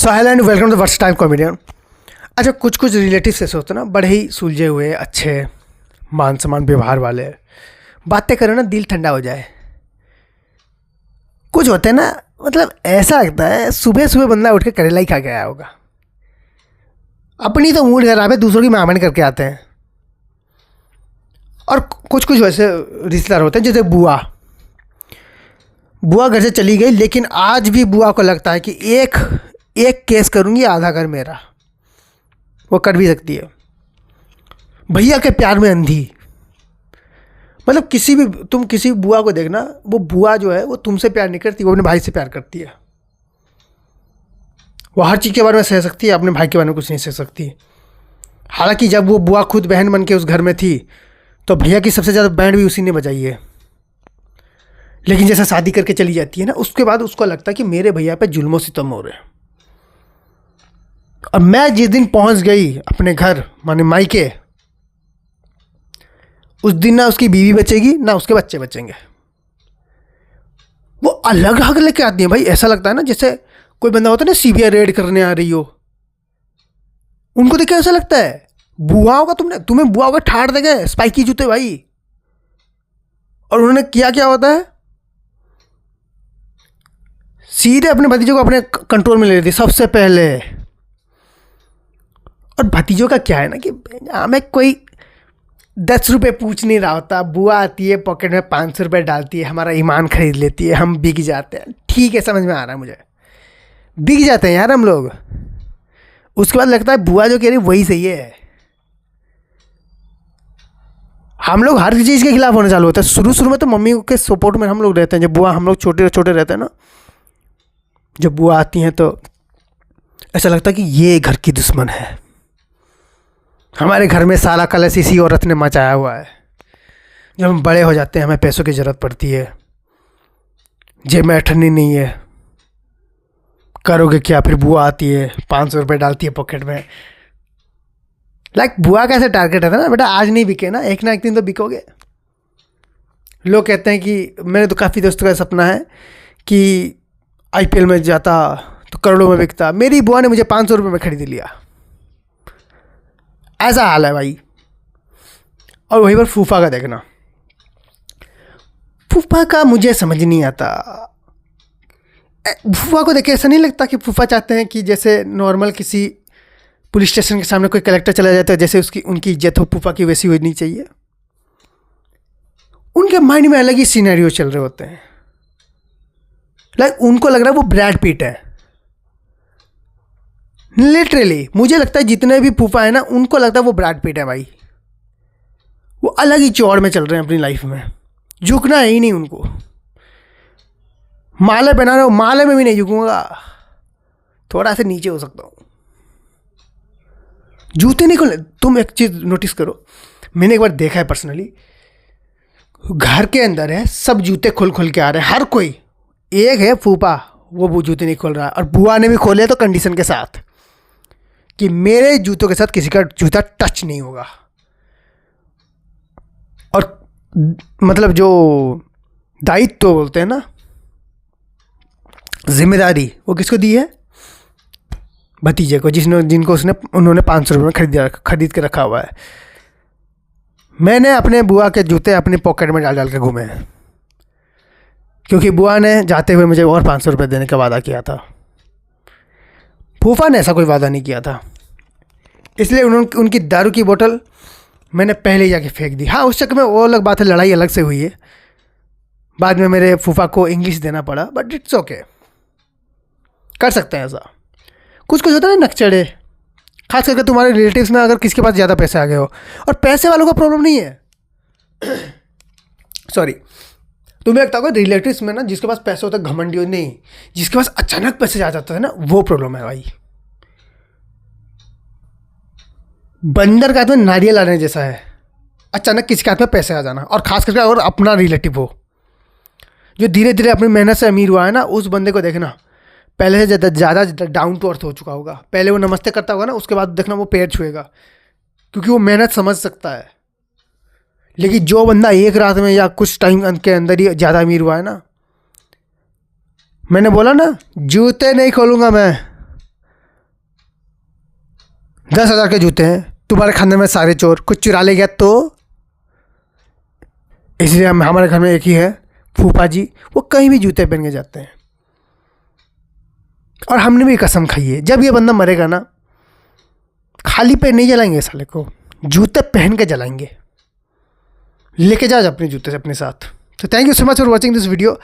So hello and welcome to versatile comedian. अच्छा, कुछ कुछ रिलेटिव्स ऐसे होते हैं ना, बड़े ही सुलझे हुए, अच्छे, मान सम्मान व्यवहार वाले, बातें करो ना दिल ठंडा हो जाए। कुछ होते हैं ना, मतलब ऐसा लगता है सुबह सुबह बंदा उठ के करेला ही खा के आया होगा। अपनी तो मूड खराब है, दूसरों की मेहमान करके आते हैं। और कुछ कुछ वैसे रिश्तेदार होते हैं जैसे बुआ घर से चली गई, लेकिन आज भी बुआ को लगता है कि एक एक केस करूंगी, आधा घर मेरा। वो कर भी सकती है। भैया के प्यार में अंधी, मतलब तुम किसी बुआ को देखना, वो बुआ जो है वो तुमसे प्यार नहीं करती, वो अपने भाई से प्यार करती है। वो हर चीज़ के बारे में सह सकती है, अपने भाई के बारे में कुछ नहीं सह सकती। हालांकि जब वो बुआ खुद बहन बन के उस घर में थी तो भैया की सबसे ज़्यादा बैंड भी उसी ने बजाई है। लेकिन जैसा शादी करके चली जाती है ना, उसके बाद उसको लगता है कि मेरे भैया पे जुल्म सितम हो रहे हैं। और मैं जिस दिन पहुंच गई अपने घर माने मायके, उस दिन ना उसकी बीवी बचेगी ना उसके बच्चे बचेंगे। वो अलग हक लेके आती है भाई। ऐसा लगता है ना जैसे कोई बंदा होता है ना सीबीआई रेड करने आ रही हो। उनको देख के ऐसा लगता है बुआओं का तुम्हें बुआओं का ठाड़ देंगे स्पाइकी जूते भाई। और उन्होंने किया क्या होता है, सीधे अपने भतीजों को अपने कंट्रोल में ले लेती सबसे पहले। और भतीजों का क्या है ना कि हमें कोई 10 रुपये पूछ नहीं रहा होता। बुआ आती है, पॉकेट में 500 रुपये डालती है, हमारा ईमान खरीद लेती है, हम बिक जाते हैं। ठीक है, समझ में आ रहा है मुझे, बिक जाते हैं यार हम लोग। उसके बाद लगता है बुआ जो कह रही वही सही है। हम लोग हर चीज़ के खिलाफ होने चालू होता है। शुरू में तो मम्मी के सपोर्ट में हम लोग रहते हैं। जब बुआ, हम लोग छोटे छोटे रहते हैं ना, जब बुआ आती हैं तो ऐसा लगता है कि ये घर की दुश्मन है। हमारे घर में सारा कलश इसी औरत ने मचाया हुआ है। जब हम बड़े हो जाते हैं, हमें पैसों की ज़रूरत पड़ती है, जेब में अठन्नी नहीं है, करोगे क्या? फिर बुआ आती है, 500 रुपये डालती है पॉकेट में। बुआ का ऐसे टारगेट है ना, बेटा आज नहीं बिके ना एक दिन तो बिकोगे। लोग कहते हैं कि मेरे तो काफ़ी दोस्तों का सपना है कि आईपीएल में जाता तो करोड़ों में बिकता। मेरी बुआ ने मुझे 500 रुपये में खरीद लिया। ऐसा हाल है भाई। और वहीं पर फूफा का देखना, फूफा का मुझे समझ नहीं आता। फूफा को देखे ऐसा नहीं लगता कि फूफा चाहते हैं कि जैसे नॉर्मल किसी पुलिस स्टेशन के सामने कोई कलेक्टर चला जाता है, जैसे उनकी इज्जत हो फूफा की, वैसी होनी चाहिए। उनके माइंड में अलग ही सिनेरियो चल रहे होते हैं। उनको लग रहा है वो ब्रैड पिट है। लिटरली मुझे लगता है जितने भी फूफा है ना, उनको लगता है वो ब्रैड पिट है भाई। वो अलग ही चौड़ में चल रहे हैं अपनी लाइफ में। झुकना है ही नहीं उनको। माले पहना रहे हो, माले में भी नहीं झुकूंगा, थोड़ा सा नीचे हो सकता हूँ। जूते नहीं खोले। तुम एक चीज़ नोटिस करो, मैंने एक बार देखा है पर्सनली, घर के अंदर है सब जूते खोल खोल के आ रहे हैं हर कोई। एक है फूफा, वो जूते नहीं खोल रहा है। और बुआ ने भी खोले तो कंडीशन के साथ कि मेरे जूतों के साथ किसी का जूता टच नहीं होगा। और मतलब जो दायित्व तो बोलते हैं ना, जिम्मेदारी, वो किसको दी है? भतीजे को, जिनको उन्होंने 500 रुपये में खरीद के रखा हुआ है। मैंने अपने बुआ के जूते अपने पॉकेट में डाल डाल के घूमे हैं, क्योंकि बुआ ने जाते हुए मुझे और 500 रुपये देने का वादा किया था। फूफा ने ऐसा कोई वादा नहीं किया था, इसलिए उनकी दारू की बोतल मैंने पहले ही जाके फेंक दी। हाँ, उस चक्कर में वो अलग बात है, लड़ाई अलग से हुई है। बाद में मेरे फूफा को इंग्लिश देना पड़ा, बट इट्स ओके, कर सकते हैं ऐसा। कुछ होता है ना नकचड़े, खास करके तुम्हारे रिलेटिव्स में, अगर किसके पास ज़्यादा पैसे आ गए हो। और पैसे वालों का प्रॉब्लम नहीं है सॉरी, तुम्हें लगता होगा रिलेटिव्स में ना जिसके पास पैसे होता है घमंडी नहीं, जिसके पास अचानक पैसे आ जाते हैं ना, वो प्रॉब्लम है भाई। बंदर का हाथ में नारियल आने जैसा है, अचानक किसी के हाथ में पैसे आ जाना। और खास करके अगर अपना रिलेटिव हो जो धीरे धीरे अपनी मेहनत से अमीर हुआ है ना, उस बंदे को देखना पहले से ज़्यादा डाउन टू अर्थ हो चुका होगा। पहले वो नमस्ते करता होगा ना, उसके बाद देखना वो पैर छुएगा, क्योंकि वो मेहनत समझ सकता है। लेकिन जो बंदा एक रात में या कुछ टाइम के अंदर ही ज़्यादा अमीर हुआ है ना, मैंने बोला ना जूते नहीं खोलूँगा मैं, 10,000 के जूते हैं, तुम्हारे खाने में सारे चोर, कुछ चुरा ले गया तो। इसलिए हमारे घर में एक ही है फूफा जी, वो कहीं भी जूते पहन के जाते हैं। और हमने भी कसम खाई है, जब ये बंदा मरेगा ना, खाली पैर नहीं जलाएंगे साले को, जूते पहन के जलाएंगे। लेके जाओ अपने जूते से अपने साथ। तो thank you so much for watching this video.